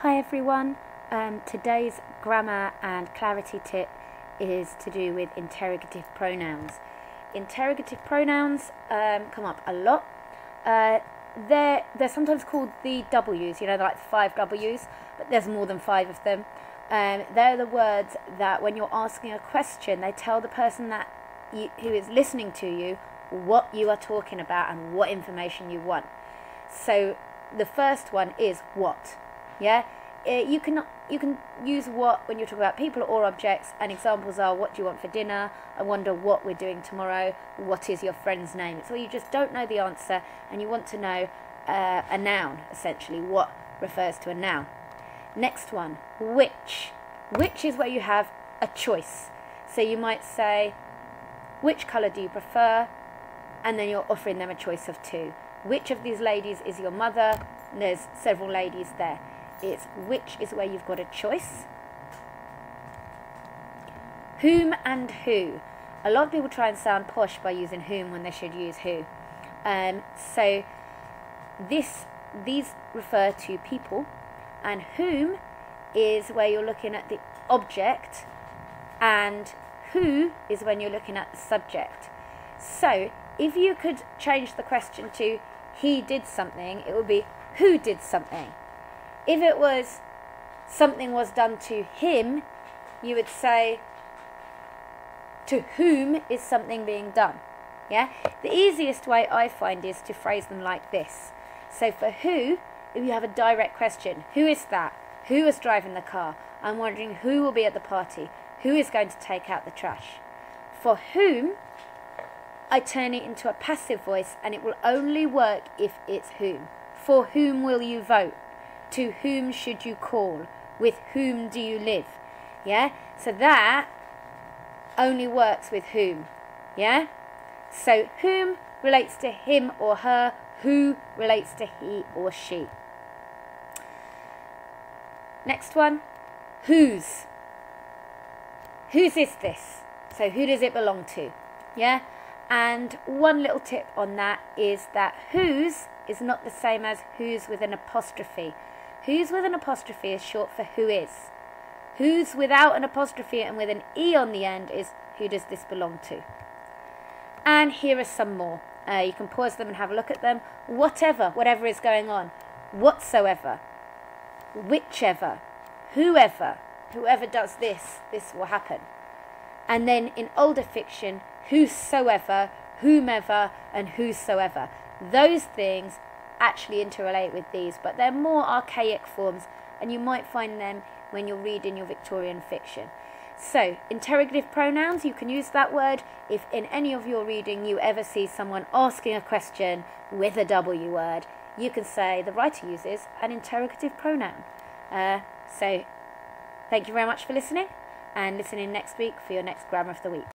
Hi everyone, today's grammar and clarity tip is to do with interrogative pronouns. Interrogative pronouns come up a lot. They're sometimes called the W's, you know, like 5 W's, but there's more than 5 of them. They're the words that when you're asking a question, they tell the person who is listening to you what you are talking about and what information you want. So the first one is what. Yeah, you can use what when you're talking about people or objects, and examples are: what do you want for dinner? I wonder what we're doing tomorrow. What is your friend's name? It's where you just don't know the answer and you want to know a noun, essentially. What refers to a noun. Next one, which. Which is where you have a choice. So you might say, which colour do you prefer? And then you're offering them a choice of 2. Which of these ladies is your mother? And there's several ladies there. It's which is where you've got a choice. Whom and who. A lot of people try and sound posh by using whom when they should use who. So these refer to people, and whom is where you're looking at the object, and who is when you're looking at the subject. So if you could change the question to he did something, it would be who did something. If it was something was done to him, you would say to whom is something being done. Yeah? The easiest way I find is to phrase them like this. So for who, if you have a direct question, who is that? Who is driving the car? I'm wondering who will be at the party. Who is going to take out the trash? For whom, I turn it into a passive voice, and it will only work if it's whom. For whom will you vote? To whom should you call? With whom do you live? Yeah? So that only works with whom. Yeah? So whom relates to him or her. Who relates to he or she. Next one. Whose. Whose is this? So who does it belong to? Yeah? And one little tip on that is that whose is not the same as whose with an apostrophe. Whose with an apostrophe is short for who is. Whose without an apostrophe and with an E on the end is who does this belong to. And here are some more. You can pause them and have a look at them. Whatever, whatever is going on. Whatsoever. Whichever. Whoever. Whoever does this, this will happen. And then in older fiction, whosoever, whomever, and whosoever. Those things actually interrelate with these, but they're more archaic forms, and you might find them when you're reading your Victorian fiction. So, interrogative pronouns, you can use that word if in any of your reading you ever see someone asking a question with a W word. You can say the writer uses an interrogative pronoun. So, thank you very much for listening, and listen in next week for your next Grammar of the Week.